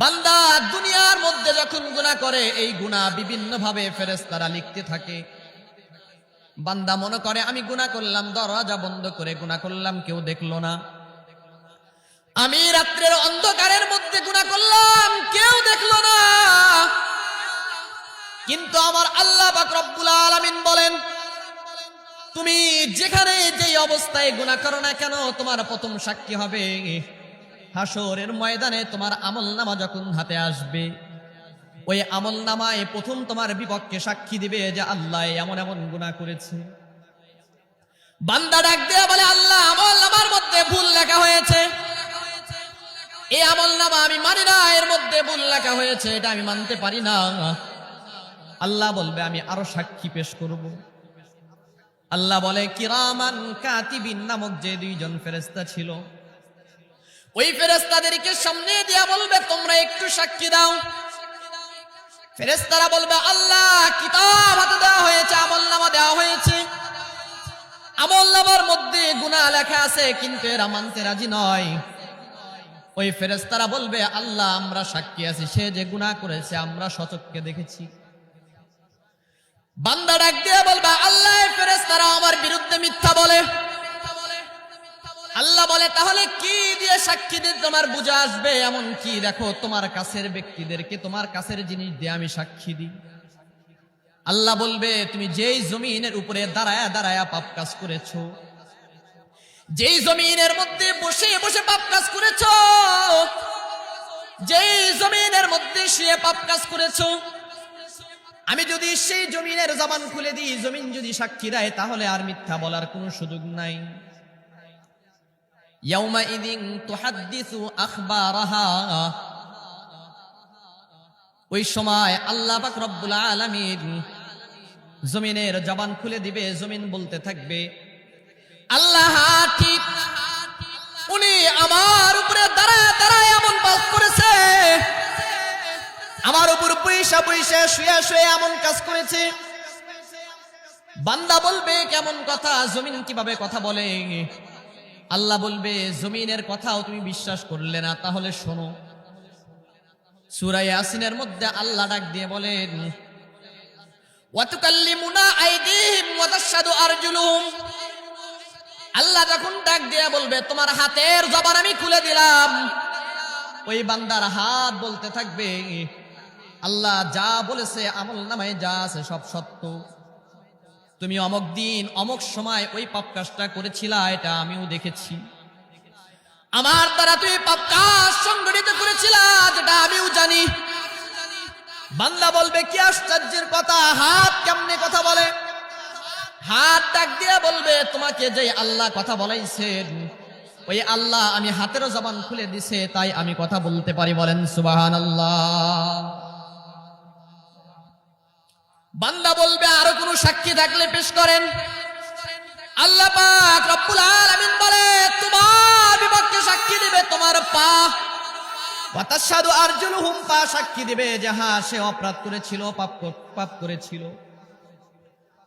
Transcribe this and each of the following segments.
বান্দা দুনিয়ার মধ্যে যখন গুনাহ করে এই গুনাহ বিভিন্ন ভাবে ফেরেশতারা লিখতে থাকে। বান্দা মনে করে আমি গুনাহ করলাম, দরজা বন্ধ করে গুনাহ করলাম, কেউ দেখলো না। আমি রাত্রের অন্ধকারের মধ্যে গুনাহ করলাম, কেউ দেখলো না। কিন্তু আমার আল্লাহ পাক রব্বুল আলামিন বলেন, তুমি যেখানে যেই অবস্থায় গুনাহ করো না কেন, তোমার প্রথম সাক্ষী হবে হাসরের ময়দানে। তোমার আমলনামা যখন হাতে আসবে, ওই আমলনামায় প্রথম তোমার বিপক্ষে সাক্ষী দিবে যে আল্লাহ এমন এমন গুনাহ করেছে। বান্দা ডাক দিয়ে বলে, আল্লাহ আমলনামার মধ্যে ভুল লেখা হয়েছে, এই আমলনামা আমি মানি না, এর মধ্যে ভুল লেখা হয়েছে, এটা আমি মানতে পারি না। আল্লাহ বলবে আমি আরো সাক্ষী পেশ করব। আল্লাহ বলে, কিরামান কাতিবিন নামক যে দুইজন ফেরেশতা ছিল, ওই ফেরেশতাদেরকে সামনে দিয়া বলবে তোমরা একটু সাক্ষী দাও। ফেরেশতারা বলবে, আল্লাহ কিতাব হাতে দেওয়া হয়েছে, আমলনামা দেওয়া হয়েছে, আমলনামার মধ্যে গুনাহ লেখা আছে, কিন্তু এরা মানতে রাজি নয়। ওই ফেরেশতারা বলবে, আল্লাহ আমরা সাক্ষী আছি, সে যে গুনাহ করেছে আমরা স্বচক্ষে দেখেছি। বান্দা ডাক দিয়ে বলবে, আল্লাহ ফেরেশতারা আমার বিরুদ্ধে মিথ্যা বলে। আল্লাহ বলে, তাহলে কি দিয়ে সাক্ষী দিয়ে তোমার বুঝে আসবে? এমন কি দেখো, তোমার কাছের ব্যক্তিদেরকে, তোমার কাছের জিনিস দিয়ে আমি সাক্ষী দিই। আল্লাহ বলবে, তুমি যেই জমিনের উপরে দাঁড়ায়া দাঁড়ায়া পাপ কাজ করেছো, যেই জমিনের মধ্যে বসে বসে পাপ কাজ করেছো, যেই জমিনের মধ্যে শুয়ে পাপ কাজ করেছো, আমি যদি সেই জমিনের জবান খুলে দিই, জমিন যদি সাক্ষী দেয়, তাহলে আর মিথ্যা বলার কোনো সুযোগ নাই। ইয়াউমাইযিন তুহাদ্দিসু আখবারাহা, ওই সময় আল্লাহ পাক রব্বুল আলামিন জমিনের জবান খুলে দিবে, জমিন বলতে থাকবে, আল্লাহ ঠিক উনি আমার উপরে দাঁড়ায় দাঁড়ায় এমন পাপ করেছে, আমার উপর পয়সা পয়সা শুয়ে শুয়ে এমন কাজ করেছে। বান্দা বলবে, কেমন কথা, জমিন কিভাবে কথা বলে? আল্লাহ বলবে, জমিনের কথাও তুমি বিশ্বাস করলে না, তাহলে শোনো। সূরা ইয়াসিনের মধ্যে আল্লাহ ডাক দিয়ে বলেন, ওয়া তুকাল্লিমুনা আইদিহিম ওয়া তাশহাদু আরজুলুহুম। আল্লাহ যখন ডাক দিয়ে বলবে, তোমার হাতের জবান আমি খুলে দিলাম, ওই বান্দার হাত বলতে থাকবে, আল্লাহ যা বলেছে আমলনামায় যা আছে সব সত্য। তুমি অমুক দিন অমুক সময় ওই পাপ কাজটা করেছিলা, এটা আমিও দেখেছি। আমার দ্বারা তুই পাপ কাজ সংগঠিত করেছিলা, যেটা আমিও জানি। বান্দা বলবে, কি আশ্চর্যের কথা, হাত কেমনে কথা বলে? হাত ডাক দিয়ে বলবে, তোমাকে যে আল্লাহ কথা বলাইছেন, ওই আল্লাহ আমি হাতেরও জবান খুলে দিছে, তাই আমি কথা বলতে পারি। বলেন সুবহানাল্লাহ। বান্দা বলবে, আরো কোনো সাক্ষী থাকলে পেশ করেন। আল্লাহ পাক রব্বুল আলামিন বলে, তোমার বিপক্ষে সাক্ষী দিবে তোমার পা। ওয়া তাশহাদু আরজুলুহুম, পা সাক্ষী দিবে যে হ্যাঁ সে অপরাধ করেছিল, পাপ করেছিল।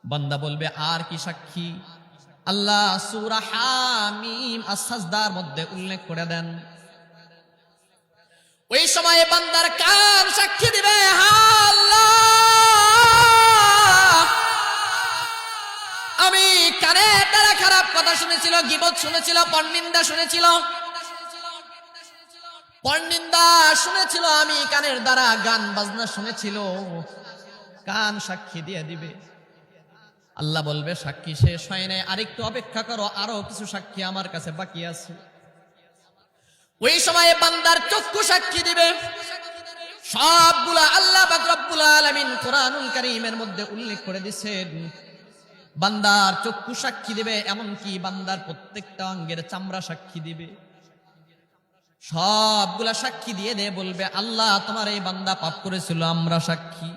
বান্দা বলবে, আর কি সাক্ষী? আল্লাহ সূরা হামিম আস-সাজদার মধ্যে উল্লেখ করে দেন। ওই সময়ে বান্দার কান সাক্ষী দিবে, হ্যাঁ আল্লাহ আমি কানে দ্বারা খারাপ কথা শুনেছিল, গীবত শুনেছিল, পরনিন্দা শুনেছিল, আমি কানের দ্বারা গান বাজনা শুনেছিল, কান সাক্ষী দিয়ে দিবে। আল্লাহ বলবে, সাক্ষী শেষ হয় নাই, আরেকটু অপেক্ষা করো, আরো কিছু সাক্ষী আমার কাছে বাকি আছে। ওই সময়ে বান্দার চক্ষু সাক্ষী দিবে। সবগুলা আল্লাহ পাক রব্বুল আলামিন কোরআনুল কারীমের মধ্যে উল্লেখ করে দিয়েছেন। বান্দার চক্ষু সাক্ষী দিবে, এমনকি বান্দার প্রত্যেকটা অঙ্গের চামড়া সাক্ষী দিবে। সবগুলা সাক্ষী দিয়ে দে বলবে, আল্লাহ তোমার এই বান্দা পাপ করেছিল, আমরা সাক্ষী।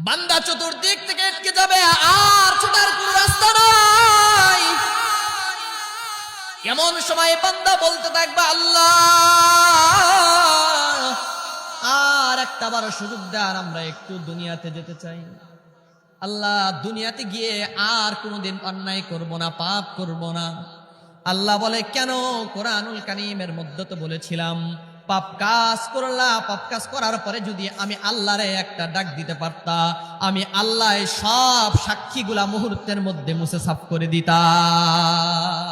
বান্দা চতুর্দিক থেকে আটকে যাবে, আর ছোটার কোনো রাস্তা নাই। এমন সময় বান্দা বলতে থাকবে, আল্লাহ আর একটা বার সুযোগ দেন, আমরা একটু দুনিয়াতে যেতে চাই। আল্লাহ দুনিয়াতে গিয়ে আর কোনোদিন অন্যায় করব না, পাপ করব না। আল্লাহ বলে, কেন? কোরআনুল কারীমের মধ্যে তো বলেছিলাম পাপ কাজ করলা, পাপ কাজ করার পরে যদি আমি আল্লাহরে একটা ডাক দিতে পারতাম, আমি আল্লাহ সব সাক্ষীগুলা মুহূর্তের মধ্যে মুছে সাফ করে দিতাম।